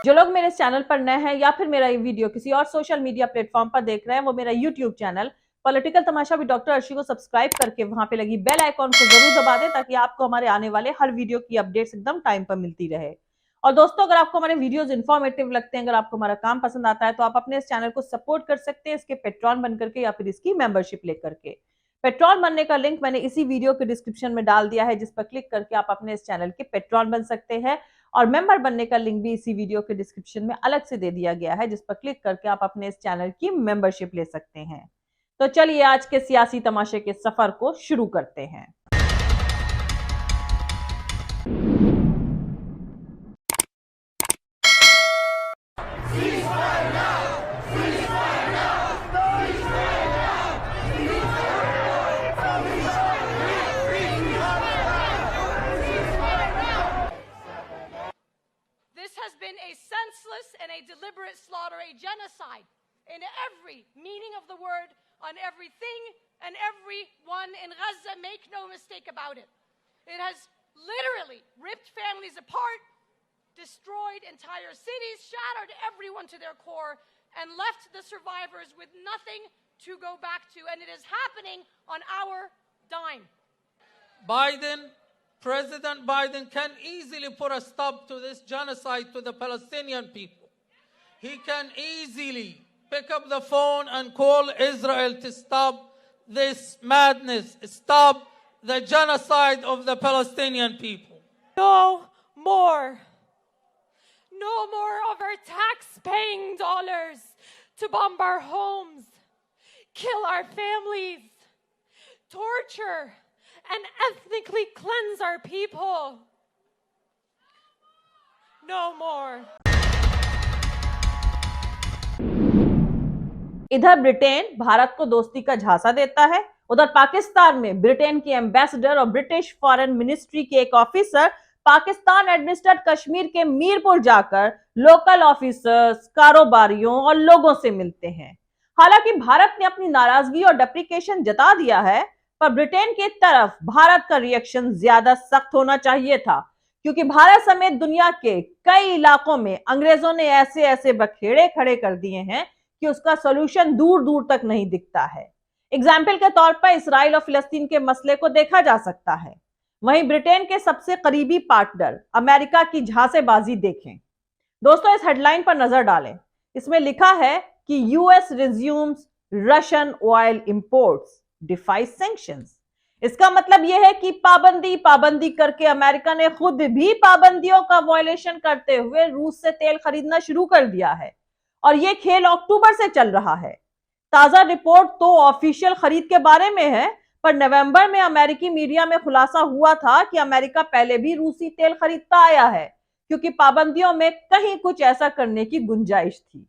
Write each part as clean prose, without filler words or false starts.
जो लोग मेरे चैनल पर नए हैं या फिर मेरा ये वीडियो किसी और सोशल मीडिया प्लेटफॉर्म पर देख रहे हैं, वो मेरा YouTube channel political Tamasha with doctor Arshi को सब्सक्राइब करके वहां पे लगी बेल आइकॉन को जरूर दबा दें, ताकि आपको हमारे आने वाले हर वीडियो की अपडेट्स एकदम टाइम पर मिलती रहे। और दोस्तों, अगर आपको हमारे वीडियोस इन्फॉर्मेटिव लगते हैं, अगर आपको हमारा काम पसंद आता है, तो आप अपने इस चैनल को सपोर्ट कर सकते हैं इसके पेट्रॉन बन करके या फिर इसकी मेंबरशिप लेकर के। पेट्रॉन बनने का लिंक मैंने इसी वीडियो के डिस्क्रिप्शन में डाल दिया है, जिस पर क्लिक करके आप अपने इस चैनल के पेट्रॉन बन सकते हैं। और मेंबर बनने का लिंक भी इसी वीडियो के डिस्क्रिप्शन में अलग से दे दिया गया है, जिस पर क्लिक करके आप अपने इस चैनल की मेंबरशिप ले सकते हैं। तो चलिए आज के सियासी तमाशे के सफर को शुरू करते हैं। Been a senseless and a deliberate slaughter, a genocide in every meaning of the word, on everything and everyone in Gaza. Make no mistake about it. It has literally ripped families apart, destroyed entire cities, shattered everyone to their core, and left the survivors with nothing to go back to. And it is happening on our dime. President Biden can easily put a stop to this genocide to the Palestinian people. He can easily pick up the phone and call Israel to stop this madness, stop the genocide of the Palestinian people. No more. No more of our tax-paying dollars to bomb our homes, kill our families, torture, and ethnically cleanse our people. No more. इधर Britain Bharat को दोस्ती का झांसा देता है, उधर पाकिस्तान में Britain के एम्बेसडर और ब्रिटिश फॉरेन मिनिस्ट्री के एक ऑफिसर पाकिस्तान एडमिनिस्ट्रेटेड कश्मीर के मीरपुर जाकर लोकल ऑफिसर्स, कारोबारियों और लोगों से मिलते हैं। हालांकि भारत ने अपनी नाराजगी और डेप्रिकेशन जता दिया है, पर ब्रिटेन की तरफ भारत का रिएक्शन ज्यादा सख्त होना चाहिए था, क्योंकि भारत समेत दुनिया के कई इलाकों में अंग्रेजों ने ऐसे ऐसे बखेड़े खड़े कर दिए हैं कि उसका सॉल्यूशन दूर दूर तक नहीं दिखता है। एग्जाम्पल के तौर पर इसराइल और फिलिस्तीन के मसले को देखा जा सकता है। वहीं ब्रिटेन के सबसे करीबी पार्टनर अमेरिका की झांसेबाजी देखें। दोस्तों, इस हेडलाइन पर नजर डालें। इसमें लिखा है कि US resumes Russian oil imports, defy sanctions. इसका मतलब यह है कि पाबंदी करके अमेरिका ने खुद भी पाबंदियों का वायलेशन करते हुए रूस से तेल खरीदना शुरू कर दिया है, और यह खेल अक्टूबर से चल रहा है। ताजा रिपोर्ट तो ऑफिशियल खरीद के बारे में है, पर नवंबर में अमेरिकी मीडिया में खुलासा हुआ था कि अमेरिका पहले भी रूसी तेल खरीदता आया है, क्योंकि पाबंदियों में कहीं कुछ ऐसा करने की गुंजाइश थी।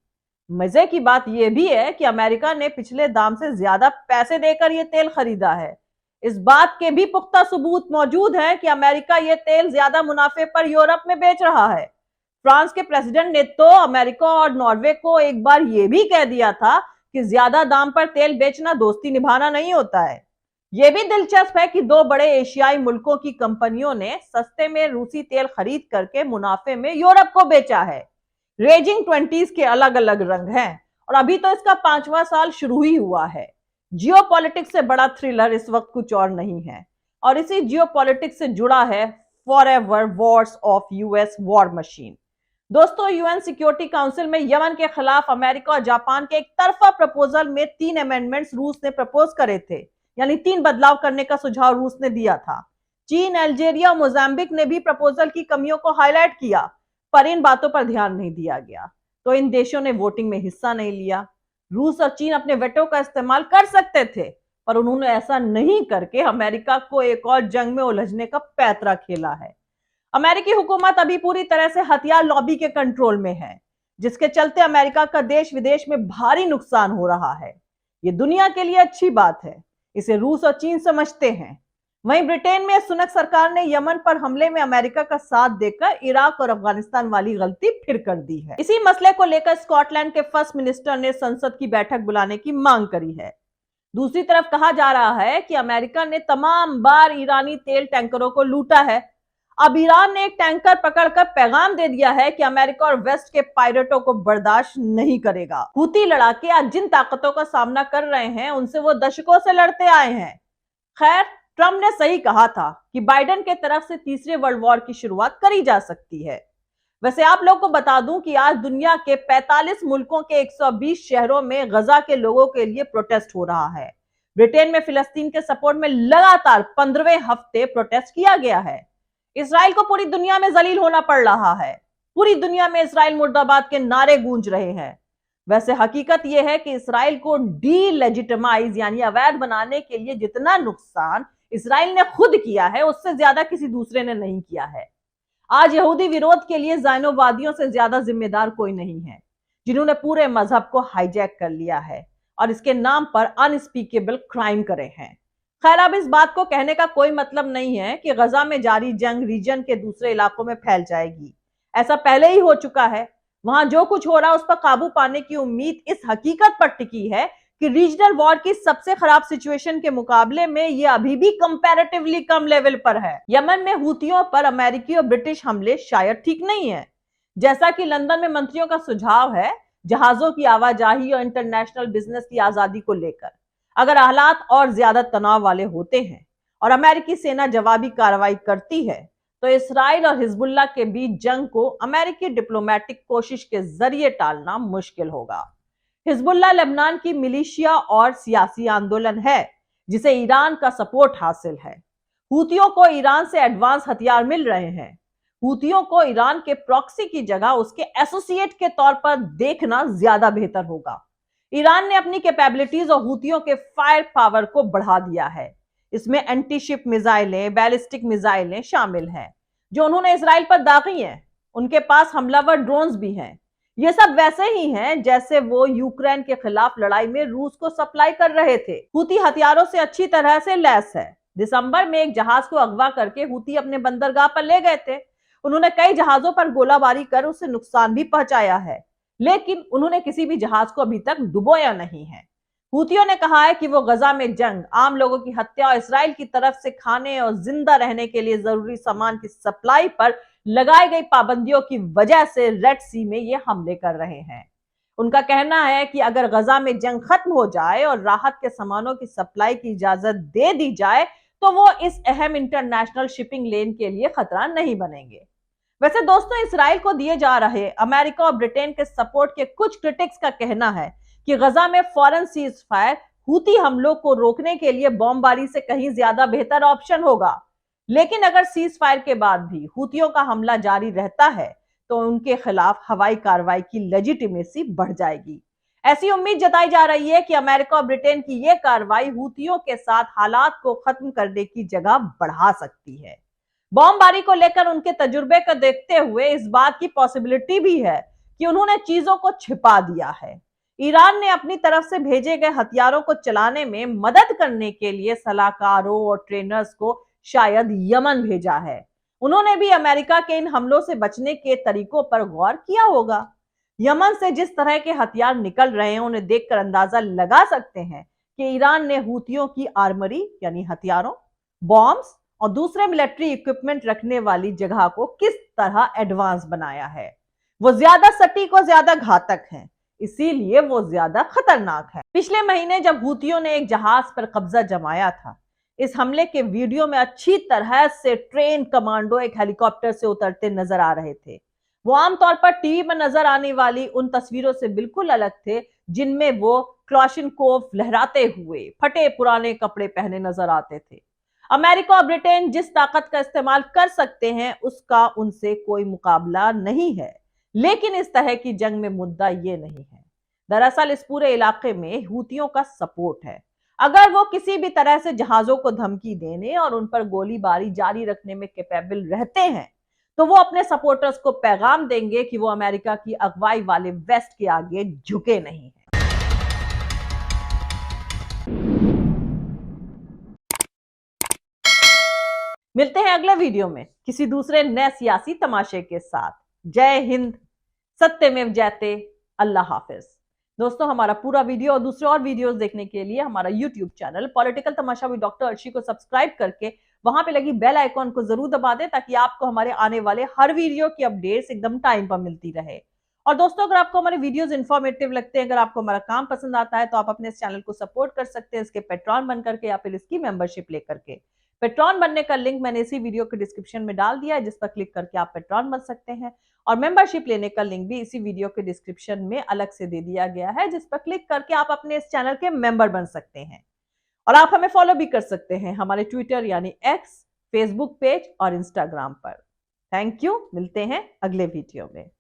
मजे की बात यह भी है कि अमेरिका ने पिछले दाम से ज्यादा पैसे देकर यह तेल खरीदा है। इस बात के भी पुख्ता सबूत मौजूद हैं कि अमेरिका यह तेल ज्यादा मुनाफे पर यूरोप में बेच रहा है। फ्रांस के प्रेसिडेंट ने तो अमेरिका और नॉर्वे को एक बार यह भी कह दिया था कि ज्यादा दाम पर तेल बेचना दोस्ती निभाना नहीं होता है। यह भी दिलचस्प है कि दो बड़े एशियाई मुल्कों की कंपनियों ने सस्ते में रूसी तेल खरीद करके मुनाफे में यूरोप को बेचा है। रेजिंग 20s के अलग अलग रंग हैं, और अभी तो इसका 5वां साल शुरू ही हुआ है। जियोपॉलिटिक्स से बड़ा थ्रिलर इस वक्त कुछ और नहीं है, और इसी जियोपॉलिटिक्स से जुड़ा है forever Wars of US war machine. दोस्तों, यूएन सिक्योरिटी काउंसिल में यमन के खिलाफ अमेरिका और जापान के एक तरफा प्रपोजल में 3 अमेंडमेंट्स रूस ने प्रपोज करे थे, यानी 3 बदलाव करने का सुझाव रूस ने दिया था। चीन, अल्जेरिया और मोजाम्बिक ने भी प्रपोजल की कमियों को हाईलाइट किया, पर इन बातों पर ध्यान नहीं दिया गया, तो इन देशों ने वोटिंग में हिस्सा नहीं लिया। रूस और चीन अपने वेटो का इस्तेमाल कर सकते थे, पर उन्होंने ऐसा नहीं करके अमेरिका को एक और जंग में उलझने का पैंतरा खेला है। अमेरिकी हुकूमत अभी पूरी तरह से हथियार लॉबी के कंट्रोल में है, जिसके चलते अमेरिका का देश विदेश में भारी नुकसान हो रहा है। ये दुनिया के लिए अच्छी बात है, इसे रूस और चीन समझते हैं। वहीं ब्रिटेन में सुनक सरकार ने यमन पर हमले में अमेरिका का साथ देकर इराक और अफगानिस्तान वाली गलती फिर कर दी है। इसी मसले को लेकर स्कॉटलैंड के फर्स्ट मिनिस्टर ने संसद की बैठक बुलाने की मांग करी है। दूसरी तरफ कहा जा रहा है कि अमेरिका ने तमाम बार ईरानी तेल टैंकरों को लूटा है। अब ईरान ने एक टैंकर पकड़कर पैगाम दे दिया है कि अमेरिका और वेस्ट के पायलटों को बर्दाश्त नहीं करेगा। हूती लड़ाके आज जिन ताकतों का सामना कर रहे हैं उनसे वो दशकों से लड़ते आए हैं। खैर, ट्रंप ने सही कहा था कि बाइडेन के तरफ से तीसरे वर्ल्ड वॉर की शुरुआत करी जा सकती है। वैसे आप लोग को बता दूं कि आज दुनिया के 45 मुल्कों के 120 शहरों में गजा के लोगों के लिए प्रोटेस्ट हो रहा है। ब्रिटेन में फिलिस्तीन के सपोर्ट में लगातार 15वें हफ्ते प्रोटेस्ट किया गया है। इसराइल को पूरी दुनिया में जलील होना पड़ रहा है। पूरी दुनिया में इसराइल मुर्दाबाद के नारे गूंज रहे हैं। वैसे हकीकत यह है कि इसराइल को डीलेजिटिमाइज यानी अवैध बनाने के लिए जितना नुकसान इसराइल ने खुद किया है उससे ज्यादा किसी दूसरे ने नहीं किया है। आज यहूदी विरोध के लिए ज़ायनोवादियों से ज्यादा जिम्मेदार कोई नहीं है, जिन्होंने पूरे मजहब को हाईजैक कर लिया है और इसके नाम पर अनस्पीकेबल क्राइम करे हैं। खैर, अब इस बात को कहने का कोई मतलब नहीं है कि गजा में जारी जंग रीजन के दूसरे इलाकों में फैल जाएगी। ऐसा पहले ही हो चुका है। वहां जो कुछ हो रहा है उस पर काबू पाने की उम्मीद इस हकीकत पर टिकी है कि रीजनल वॉर की सबसे खराब सिचुएशन के मुकाबले में ये अभी भी कंपैरेटिवली कम लेवल पर है। यमन में हूतियों पर अमेरिकी और ब्रिटिश हमले शायद ठीक नहीं है। जैसा कि लंदन में मंत्रियों का सुझाव है जहाजों की आवाजाही और इंटरनेशनल बिजनेस की आजादी को लेकर, अगर हालात और ज्यादा तनाव वाले होते हैं और अमेरिकी सेना जवाबी कार्रवाई करती है तो इसराइल और हिजबुल्लाह के बीच जंग को अमेरिकी डिप्लोमेटिक कोशिश के जरिए टालना मुश्किल होगा। हिजबुल्लाह लेबनान की मिलिशिया और सियासी आंदोलन है जिसे ईरान का सपोर्ट हासिल है। हूतियों को ईरान से एडवांस हथियार मिल रहे हैं। हूतियों को ईरान के प्रॉक्सी की जगह उसके एसोसिएट के तौर पर देखना ज्यादा बेहतर होगा। ईरान ने अपनी कैपेबिलिटीज और हूतियों के फायर पावर को बढ़ा दिया है। इसमें एंटी शिप मिसाइलें, बैलिस्टिक मिसाइलें शामिल हैं जो उन्होंने इसराइल पर दागी हैं। उनके पास हमलावर ड्रोन्स भी हैं। ये सब वैसे ही हैं जैसे वो यूक्रेन के खिलाफ लड़ाई में रूस को सप्लाई कर रहे थे। हूती हथियारों से अच्छी तरह से लैस है। दिसंबर में एक जहाज को अगवा करके हूती अपने बंदरगाह पर ले गए थे। उन्होंने कई जहाजों पर गोलाबारी कर उसे नुकसान भी पहुंचाया है, लेकिन उन्होंने किसी भी जहाज को अभी तक डुबोया नहीं है। हूतियों ने कहा है कि वो गजा में जंग, आम लोगों की हत्या और इसराइल की तरफ से खाने और जिंदा रहने के लिए जरूरी सामान की सप्लाई पर लगाई गई पाबंदियों की वजह से रेड सी में ये हमले कर रहे हैं। उनका कहना है कि अगर गजा में जंग खत्म हो जाए और राहत के सामानों की सप्लाई की इजाजत दे दी जाए तो वो इस अहम इंटरनेशनल शिपिंग लेन के लिए खतरा नहीं बनेंगे। वैसे दोस्तों, इसराइल को दिए जा रहे अमेरिका और ब्रिटेन के सपोर्ट के कुछ क्रिटिक्स का कहना है कि गजा में फौरन सीज फायर हूती हमलों को रोकने के लिए बमबारी से कहीं ज्यादा बेहतर ऑप्शन होगा। लेकिन अगर सीज फायर के बाद भी हूतियों का हमला जारी रहता है तो उनके खिलाफ हवाई कार्रवाई की लेजिटिमेसी बढ़ जाएगी। ऐसी उम्मीद जताई जा रही है कि अमेरिका और ब्रिटेन की यह कार्रवाई हूतियों के साथ हालात को खत्म करने की जगह बढ़ा सकती है। बमबारी को लेकर उनके तजुर्बे को देखते हुए इस बात की पॉसिबिलिटी भी है कि उन्होंने चीजों को छिपा दिया है। ईरान ने अपनी तरफ से भेजे गए हथियारों को चलाने में मदद करने के लिए सलाहकारों और ट्रेनर्स को शायद यमन भेजा है। उन्होंने भी अमेरिका के इन हमलों से बचने के तरीकों पर गौर किया होगा। यमन से जिस तरह के हथियार निकल रहे हैं उन्हें देखकर अंदाजा लगा सकते हैं कि ईरान ने हूतियों की आर्मरी यानी हथियारों, बॉम्ब्स और दूसरे मिलिट्री इक्विपमेंट रखने वाली जगह को किस तरह एडवांस बनाया है। वो ज्यादा सटीक और ज्यादा घातक हैं, इसीलिए वो ज्यादा खतरनाक है। पिछले महीने जब हूतियों ने एक जहाज पर कब्जा जमाया था, इस हमले के वीडियो में अच्छी तरह से ट्रेन कमांडो एक हेलीकॉप्टर से उतरते नजर आ रहे थे। वो आमतौर पर टीवी में नजर आने वाली उन तस्वीरों से बिल्कुल अलग थे जिनमें वो क्लाशिनकोव लहराते हुए फटे पुराने कपड़े पहने नजर आते थे। अमेरिका और ब्रिटेन जिस ताकत का इस्तेमाल कर सकते हैं उसका उनसे कोई मुकाबला नहीं है, लेकिन इस तरह की जंग में मुद्दा ये नहीं है। दरअसल इस पूरे इलाके में हूतियों का सपोर्ट है। अगर वो किसी भी तरह से जहाजों को धमकी देने और उन पर गोलीबारी जारी रखने में कैपेबल रहते हैं तो वो अपने सपोर्टर्स को पैगाम देंगे कि वो अमेरिका की अगुवाई वाले वेस्ट के आगे झुके नहीं हैं। मिलते हैं अगले वीडियो में किसी दूसरे नए सियासी तमाशे के साथ। जय हिंद, सत्यमेव जयते, अल्लाह हाफिज। दोस्तों, हमारा पूरा वीडियो और दूसरे और वीडियोस देखने के लिए हमारा YouTube channel political Tamasha with doctor Arshi को सब्सक्राइब करके वहां पे लगी बेल आइकॉन को जरूर दबा दें ताकि आपको हमारे आने वाले हर वीडियो की अपडेट्स एकदम टाइम पर मिलती रहे। और दोस्तों, अगर आपको हमारे वीडियोस इन्फॉर्मेटिव लगते हैं, अगर आपको हमारा काम पसंद आता है, तो आप अपने इस चैनल को सपोर्ट कर सकते हैं इसके पेट्रॉन बन करके या फिर इसकी मेंबरशिप लेकर के। पेट्रॉन बनने का लिंक मैंने इसी वीडियो के डिस्क्रिप्शन में डाल दिया है, जिस पर क्लिक करके आप पेट्रॉन बन सकते हैं। और मेंबरशिप लेने का लिंक भी इसी वीडियो के डिस्क्रिप्शन में अलग से दे दिया गया है, जिस पर क्लिक करके आप अपने इस चैनल के मेंबर बन सकते हैं। और आप हमें फॉलो भी कर सकते हैं हमारे ट्विटर यानी एक्स, फेसबुक पेज और इंस्टाग्राम पर। थैंक यू, मिलते हैं अगले वीडियो में।